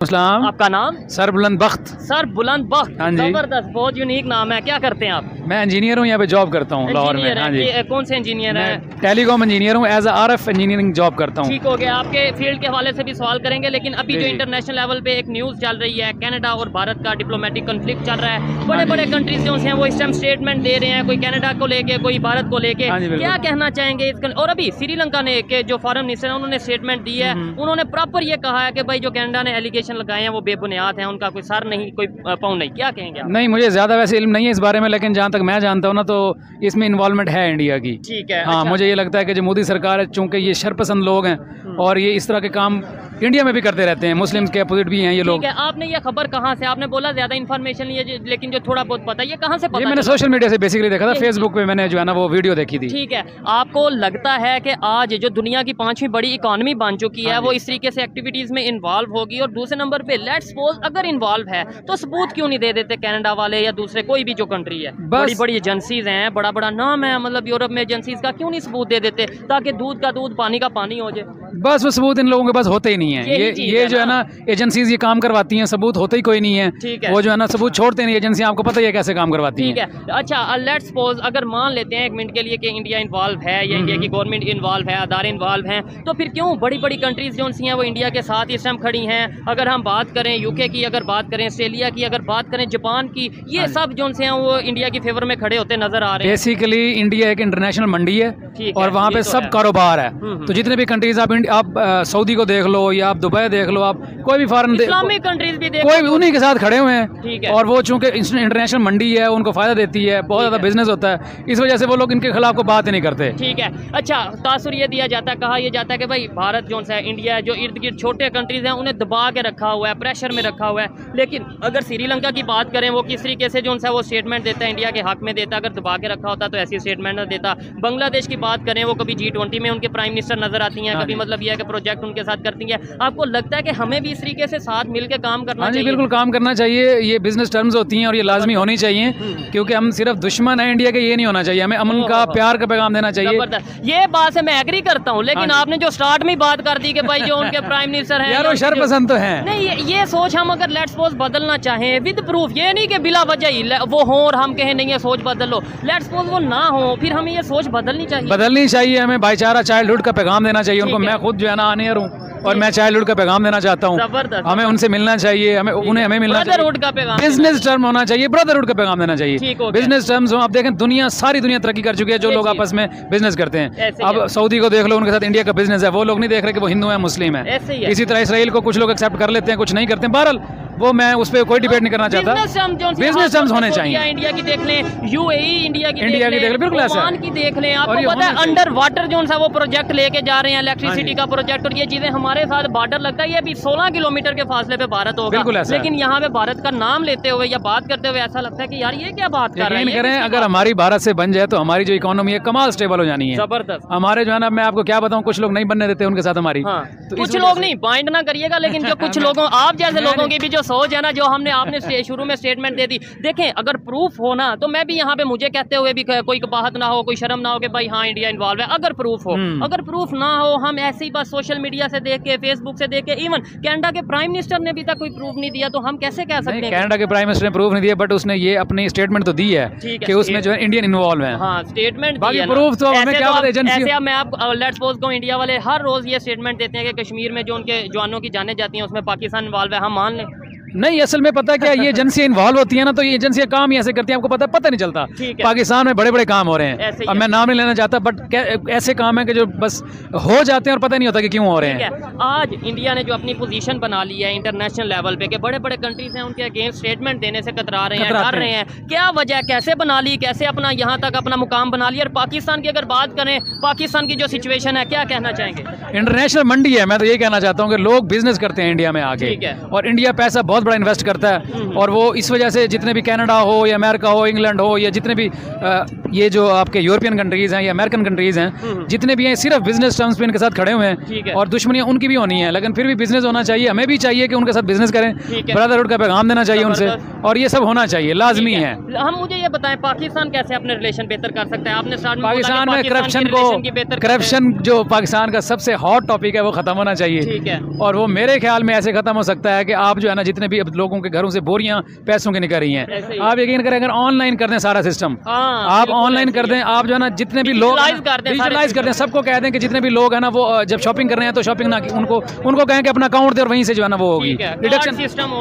अस्सलाम। आपका नाम? सर बुलंद बख्त। सर बुलंद बख्त, हाँ जी। जबरदस्त, बहुत यूनिक नाम है। क्या करते हैं आप? मैं इंजीनियर हूँ, यहाँ पे जॉब करता हूँ लाहौर में। हाँ जी। कौन से इंजीनियर हैं? मैं टेलीकॉम इंजीनियर हूँ, एज RF इंजीनियरिंग जॉब करता हूँ। ठीक हो गया, आपके फील्ड के हवाले से भी सवाल करेंगे, लेकिन अभी जी, जो जी। इंटरनेशनल लेवल पे एक न्यूज़ चल रही है, कनाडा और भारत का डिप्लोमेटिक कॉन्फ्लिक्ट चल रहा है। बड़े बड़े कंट्रीज जो हैं वो इस टाइम स्टेटमेंट दे रहे हैं, कोई कनाडा को लेके, कोई भारत को लेके। हाँ जी, बिल्कुल। क्या कहना चाहेंगे इसका? और अभी श्रीलंका ने के जो फॉरेन मिनिस्टर है उन्होंने स्टेटमेंट दी है, उन्होंने प्रॉपर ये कहा है कि भाई जो कनाडा ने एलिगेशन लगाए हैं वो बेबुनियाद हैं, उनका कोई सर नहीं, कोई पाँव नहीं। क्या कहेंगे आप? नहीं, मुझे ज़्यादा वैसे इल्म नहीं है इस बारे में, लेकिन जहाँ तक मैं जानता हूँ ना, तो इसमें इन्वॉल्वमेंट है इंडिया की। ठीक है। हाँ, अच्छा। मुझे ये लगता है कि जो मोदी सरकार है, चूँकि ये शरपसंद लोग हैं और ये इस तरह के काम इंडिया में भी करते रहते हैं, मुस्लिम्स के अपोजिट भी हैं ये लोग। ठीक है, आपने ये खबर कहाँ से? आपने बोला ज्यादा इन्फॉर्मेशन नहीं है, लेकिन जो थोड़ा बहुत पता है, ये कहाँ से ये पता मैंने चला? सोशल मीडिया से बेसिकली देखा था, फेसबुक पे मैंने जो है ना वो वीडियो देखी थी। ठीक है, आपको लगता है कि आज जो दुनिया की 5वीं बड़ी इकॉनमी बन चुकी है, वो इस तरीके से एक्टिविटीज में इन्वॉल्व होगी? और दूसरे नंबर पे लेट्स सपोज अगर इन्वॉल्व है तो सबूत क्यों नहीं दे देते कनाडा वाले या दूसरे कोई भी जो कंट्री है? बड़ी बड़ी एजेंसीज हैं, बड़ा बड़ा नाम है, मतलब यूरोप में एजेंसीज का, क्यों नहीं सबूत दे देते ताकि दूध का दूध पानी का पानी हो जाए? बस वो सबूत इन लोगों के पास होते ही नहीं है। यही चीज़ ये है जो है ना, एजेंसीज ये काम करवाती हैं, सबूत होते ही कोई नहीं है। ठीक है। वो जो है ना सबूत छोड़ते नहीं, एजेंसी आपको पता ही है कैसे काम करवाती ठीक हैं। है। अच्छा, लेट्स सपोज अगर मान लेते हैं एक मिनट के लिए कि इंडिया इन्वॉल्व है या इंडिया की गवर्नमेंट इन्वॉल्व है, अदारे इन्वॉल्व हैं, तो फिर क्यों बड़ी बड़ी कंट्रीज जो सी हैं वो इंडिया के साथ इस टाइम खड़ी हैं? अगर हम बात करें यूके की, अगर बात करें ऑस्ट्रेलिया की, अगर बात करें जापान की, ये सब जो से हैं वो इंडिया की फेवर में खड़े होते नजर आ रहे हैं। बेसिकली इंडिया एक इंटरनेशनल मंडी है ठीक और है, वहाँ ये पे तो सब है। कारोबार है। तो जितने भी कंट्रीज आप सऊदी को देख लो या आप दुबई देख लो, आप कोई भी फॉरेन इस्लामिक कंट्रीज भी देख कोई भी उन्हीं के साथ खड़े हुए हैं। ठीक है। और वो चूंकि इंटरनेशनल मंडी है, उनको फायदा देती है, बहुत ज़्यादा बिजनेस होता है, इस वजह से वो लोग इनके खिलाफ को बात ही नहीं करते। ठीक है। अच्छा, तासुर ये दिया जाता है, कहा यह जाता है कि भाई भारत जो है, इंडिया है, जो इर्द गिर्द छोटे कंट्रीज हैं उन्हें दबा के रखा हुआ है, प्रेशर में रखा हुआ है। लेकिन अगर श्रीलंका की बात करें, वो किस तरीके से जो है वो स्टेटमेंट देता है, इंडिया के हक में देता। अगर दबा के रखा होता तो ऐसी स्टेटमेंट न देता। बांग्लादेश की बात करें, वो कभी G20 में उनके प्राइम मिनिस्टर नजर आती हैं, कभी मतलब यह है कि प्रोजेक्ट उनके साथ करती है। आपको लगता है कि हमें भी इस तरीके से साथ मिलकर काम करना हाँ जी, चाहिए? बिल्कुल काम करना चाहिए। ये बिजनेस टर्म्स होती हैं और ये लाजमी होनी चाहिए, क्योंकि हम सिर्फ दुश्मन है इंडिया के, ये नहीं होना चाहिए। हमें अमन का, प्यार का पैगाम देना चाहिए। जबरदस्त। ये बात से मैं एग्री करता हूँ, लेकिन आपने जो स्टार्ट में ही बात कर दी कि भाई जो उनके प्राइम मिनिस्टर हैं, यार वो शरपसंद तो हैं। नहीं, ये सोच हम अगर लेट्स सपोज बदलना चाहें विद प्रूफ, ये नहीं कि बिला वजह ही वो हो और हम कहें नहीं ये सोच बदल लो। लेट्स सपोज वो ना हो, फिर हमें ये सोच बदलनी चाहिए। हमें भाईचारा, चाइल्डहुड का पैगाम देना चाहिए उनको। ठीक है। मैं खुद जो है ना आनियर हूँ और मैं चाइल्डहुड का पैगाम देना चाहता हूँ। जबरदस्त। हमें उनसे मिलना चाहिए, हमें मिलना ब्रदरहुड का चाहिए। पैगाम बिजनेस टर्म होना चाहिए, ब्रदरहुड का पैगाम देना चाहिए। ठीक हो गया। बिजनेस टर्म्स हो, आप देखें सारी दुनिया तरक्की कर चुकी है, जो ये लोग चीज़। आपस में बिजनेस करते हैं। ऐसे अब ही है। सऊदी को देख लो, उनके साथ इंडिया का बिजनेस है, वो लोग नहीं देख रहे कि वो हिंदू है, मुस्लिम है। ऐसे ही है। इसी तरह इसराइल को कुछ लोग एक्सेप्ट कर लेते हैं, कुछ नहीं करते हैं। बहरहाल वो मैं उस पर कोई डिबेट नहीं करना चाहता। बिजनेस टर्म्स होने चाहिए। इंडिया की देख लें, UAE इंडिया की देख लें, बिल्कुल ऐसा है। ओमान की देख लें। और ये आपको पता है होना चाहिए। अंडर वाटर जो सा वो प्रोजेक्ट लेके जा रहे हैं, इलेक्ट्रिसिटी का प्रोजेक्ट, और ये चीजें हमारे साथ बॉर्डर लगता है, ये भी 16 किलोमीटर के फासले पे भारत होगा। बिल्कुल ऐसा है। लेकिन यहाँ पे भारत का नाम लेते हुए या बात करते हुए ऐसा लगता है कि यार ये क्या बात कर रहे यकीन हैं। करें, अगर हमारी भारत से बन जाए तो हमारी जो इकोनॉमी है कमाल स्टेबल हो जानी है। जबरदस्त। हमारे जो है ना, मैं आपको क्या बताऊं, कुछ लोग नहीं बनने देते उनके साथ हमारी। हाँ, तो कुछ लोग नहीं, बाइंड ना करिएगा, लेकिन जो कुछ लोगों, आप जैसे लोगों की भी जो सोच है ना, जो आपने शुरू में स्टेटमेंट दे दी, देखें अगर प्रूफ हो ना, तो मैं भी यहाँ पे मुझे कहते हुए भी कोई कबाहत ना हो, कोई शर्म ना हो कि भाई हाँ इंडिया इन्वॉल्व है। अगर प्रूफ हो, अगर प्रूफ ना हो, हम ऐसे ही बस सोशल मीडिया से देख के, फेसबुक से देख के, इवन कनाडा के प्राइम मिनिस्टर ने भी तक कोई प्रूफ नहीं दिया, तो हम कैसे कह सकते हैं? कनाडा के प्राइम मिनिस्टर ने प्रूफ नहीं दिया, बट उसने ये अपनी स्टेटमेंट तो दी है कि उसमें जो है इंडियन इन्वॉल्व है। हाँ, स्टेटमेंट बाकी प्रूफ तो हमें क्या पता एजेंसी। ऐसे अब मैं आप लेट्स सपोज को इंडिया वाले हर रोज ये स्टेटमेंट देते हैं कि कश्मीर में जो उनके जवानों की जाने जाती हैं उसमें पाकिस्तान इन्वॉल्व है, हम मान लें? नहीं, असल में पता क्या, ये एजेंसियां इन्वॉल्व होती है ना, तो ये एजेंसियां काम ही ऐसे करती हैं, आपको पता नहीं चलता। पाकिस्तान में बड़े बड़े काम हो रहे हैं, अब मैं नाम नहीं लेना चाहता, बट ऐसे काम है कि जो बस हो जाते हैं और पता नहीं होता कि क्यों हो रहे हैं। आज इंडिया ने जो अपनी पोजीशन बना ली है इंटरनेशनल लेवल पे, कि बड़े बड़े कंट्रीज हैं उनके अगेंस्ट स्टेटमेंट देने से कतरा रहे हैं, डर रहे हैं, क्या वजह, कैसे बना ली, कैसे अपना यहाँ तक अपना मुकाम बना लिया? और पाकिस्तान की अगर बात करें, पाकिस्तान की जो सिचुएशन है, क्या कहना चाहेंगे? इंटरनेशनल मंडी है, मैं तो ये कहना चाहता हूँ कि लोग बिजनेस करते हैं इंडिया में आके, और इंडिया पैसा बहुत बहुत बड़ा इन्वेस्ट करता है, और वो इस वजह से जितने भी कनाडा हो या अमेरिका हो, इंग्लैंड हो, या जितने भी ये जो आपके यूरोपियन कंट्रीज़ हैं या अमेरिकन कंट्रीज़ हैं, जितने भी हैं सिर्फ बिजनेस टर्म्स पे इनके साथ खड़े हुए हैं, और दुश्मनियाँ उनकी भी होनी है, लेकिन फिर भी बिजनेस होना चाहिए। हमें भी चाहिए कि उनके साथ बिजनेस करें, ब्रदरहुड का पैगाम देना चाहिए उनसे, और ये सब होना चाहिए, लाजमी है। हम मुझे ये बताएं, पाकिस्तान कैसे अपने रिलेशन बेहतर कर सकता है? आपने पाकिस्तान में करप्शन जो पाकिस्तान का सबसे हॉट टॉपिक है वो खत्म होना चाहिए, ठीक है। और वो मेरे ख्याल में ऐसे खत्म हो सकता है कि आप जो है ना, जितने भी अब लोगों के घरों से बोरियां पैसों की निकल रही हैं, आप यकीन करें अगर ऑनलाइन कर दें सारा सिस्टम, आप ऑनलाइन कर दें, आप जो है ना जितने भी लोग डिजिटलाइज कर दें, सबको कह दें कि जितने भी लोग हैं ना वो जब शॉपिंग कर रहे हैं तो शॉपिंग ना उनको कहें कि अपना अकाउंट दे, और वहीं से जो है ना वो होगी डिडक्शन,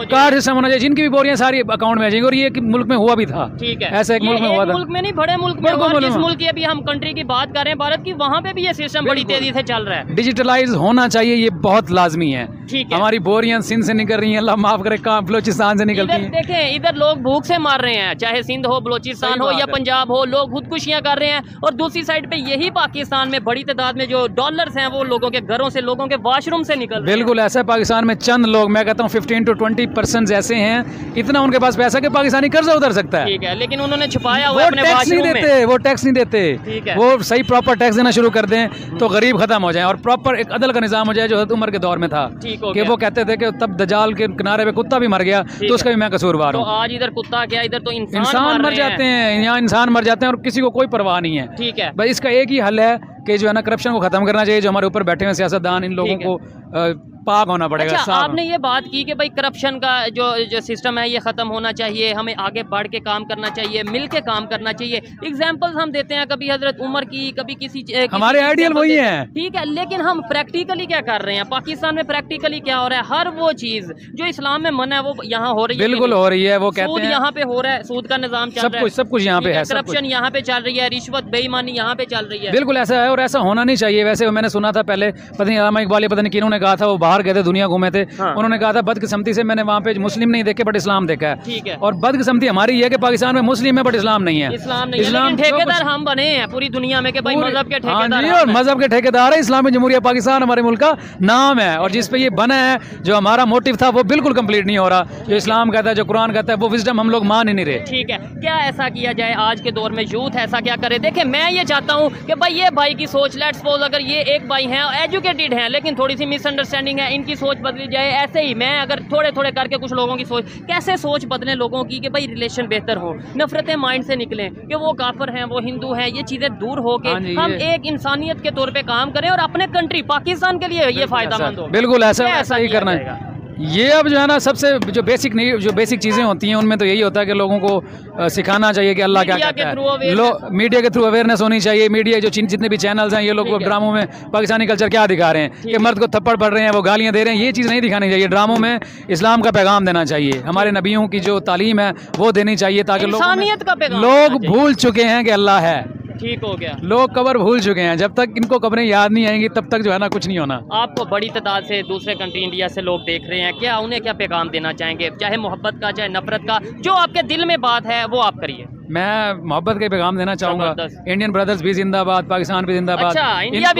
कार्ड सिस्टम होना चाहिए, जिनकी भी बोरियां सारी अकाउंट में आ जाएंगी। और ये मुल्क में हुआ भी था, ठीक है, ऐसा एक मुल्क में हुआ था, मुल्क में नहीं बड़े मुल्क में, और जिस मुल्क की अभी हम कंट्री की बात कर रहे हैं भारत की, वहाँ पे भी ये सिस्टम बड़ी तेजी से चल रहा है। डिजिटलाइज होना चाहिए, ये बहुत लाजमी है। ठीक है, हमारी बोरियां सिंध से निकल रही हैं, अल्लाह माफ करे, कहाँ बलोचिस्तान से निकलती हैं। देखें इधर लोग भूख से मार रहे हैं, चाहे सिंध हो, बलोचिस्तान हो या पंजाब हो, लोग खुदकुशियां कर रहे हैं, और दूसरी साइड पे यही पाकिस्तान में बड़ी तादाद में जो डॉलर्स हैं वो लोगों के घरों से, लोगों के वॉशरूम से निकल रहे हैं। बिल्कुल ऐसा है, पाकिस्तान में चंद लोग, मैं कहता हूँ 15 to 20% ऐसे हैं, इतना उनके पास पैसा कि पाकिस्तानी कर्जा उतर सकता है। ठीक है, लेकिन उन्होंने छुपाया हुआ अपने टैक्स नहीं देते, वो टैक्स नहीं देते। ठीक है, वो सही प्रॉपर टैक्स देना शुरू कर दें तो गरीब खत्म हो जाए, और प्रॉपर एक अदल का निजाम हो जाए, जो हज़रत उमर के दौर में था, कि वो कहते थे कि तब दजाल के किनारे पे कुत्ता भी मर गया तो उसका भी मैं कसूरवार हूँ। तो आज इधर कुत्ता क्या, इधर तो इंसान मर जाते हैं, यहाँ इंसान मर जाते हैं और किसी को कोई परवाह नहीं है। ठीक है, बस इसका एक ही हल है कि जो है ना करप्शन को खत्म करना चाहिए, जो हमारे ऊपर बैठे हुए सियासतदान, इन लोगों को पाक होना पड़ेगा। अच्छा, आपने ये बात की कि भाई करप्शन का जो सिस्टम है ये खत्म होना चाहिए, हमें आगे बढ़ के काम करना चाहिए, मिल के काम करना चाहिए। एग्जाम्पल्स हम देते हैं, कभी हजरत उमर की, कभी किसी हमारे आइडियल वही है। ठीक है, लेकिन हम प्रैक्टिकली क्या कर रहे हैं? पाकिस्तान में प्रैक्टिकली क्या हो रहा है? हर वो चीज जो इस्लाम में मना है वो यहाँ हो रही है, बिल्कुल हो रही है। वो कहते हैं यहाँ पे हो रहा है, सूद का निजाम चल रहा है, सब कुछ यहाँ पे है, करप्शन यहाँ पे चल रही है, रिश्वत बेईमानी यहाँ पे चल रही है। बिल्कुल ऐसा है, और ऐसा होना नहीं चाहिए। वैसे मैंने सुना था पहले, पता नहीं अल्लामा इकबाल, पता नहीं किन्होंने कहा था, वो बाहर गए थे, दुनिया घूमे थे, उन्होंने कहा था बदकिस्मती से मैंने वहाँ पे मुस्लिम नहीं देखे बट इस्लाम देखा है। ठीक है, और बदकिस्मती हमारी है कि पाकिस्तान में मुस्लिम है बट इस्लाम नहीं है। इस्लाम नहीं है, ठेकेदार हम बने हैं पूरी दुनिया में कि भाई मजहब के ठेकेदार, और मजहब के ठेकेदार है। इस्लामी जमहूरिया पाकिस्तान हमारे मुल्क का नाम है, और जिस पे ये बना है, जो हमारा मोटिव था वो बिल्कुल कंप्लीट नहीं हो रहा। जो इस्लाम कहता है, जो कुरान कहता है, वो विजडम हम लोग मान ही नहीं रहे। ठीक है, क्या ऐसा किया जाए आज के दौर में, यूथ ऐसा क्या करे? देखिए मैं ये चाहता हूँ कि भाई ये भाई की सोच, लेट्स सपोज अगर ये एक भाई हैं, एजुकेटेड हैं, लेकिन थोड़ी सी मिसअंडरस्टैंडिंग है, इनकी सोच बदली जाए। ऐसे ही मैं अगर थोड़े थोड़े करके कुछ लोगों की सोच, कैसे सोच बदलें लोगों की कि भाई रिलेशन बेहतर हो, नफरतें माइंड से निकलें कि वो काफिर हैं, वो हिंदू हैं, ये चीजें दूर हो के हम एक इंसानियत के तौर पे काम करें और अपने कंट्री पाकिस्तान के लिए ये फायदेमंद हो। बिल्कुल ऐसा ही करना है। ये अब जो है ना सबसे जो बेसिक चीज़ें होती हैं उनमें तो यही होता है कि लोगों को सिखाना चाहिए कि अल्लाह क्या कहता है। मीडिया के थ्रू अवेयरनेस होनी चाहिए। मीडिया जो जितने भी चैनल्स हैं, ये लोग ड्रामों में पाकिस्तानी कल्चर क्या दिखा रहे हैं कि मर्द को थप्पड़ पड़ रहे हैं, वो गालियाँ दे रहे हैं, ये चीज़ नहीं दिखानी चाहिए। ड्रामों में इस्लाम का पैगाम देना चाहिए, हमारे नबियों की जो तालीम है वो देनी चाहिए, ताकि लोग भूल चुके हैं कि अल्लाह है। ठीक हो गया, लोग कब्र भूल चुके हैं। जब तक इनको कब्रें याद नहीं आएंगी तब तक जो है ना कुछ नहीं होना। आपको बड़ी तादाद से दूसरे कंट्री इंडिया से लोग देख रहे हैं, क्या उन्हें क्या पैगाम देना चाहेंगे, चाहे मोहब्बत का, चाहे नफरत का, जो आपके दिल में बात है वो आप करिए। मैं मोहब्बत का पैगाम देना चाहूँगा। इंडियन ब्रदर्स भी जिंदाबाद, पाकिस्तान भी जिंदाबाद, अच्छा, इंडिया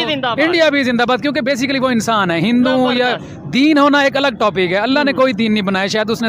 भी जिंदाबाद, क्योंकि बेसिकली वो इंसान है। हिंदू या दीन होना एक अलग टॉपिक है। अल्लाह ने कोई दीन नहीं बनाया, शायद उसने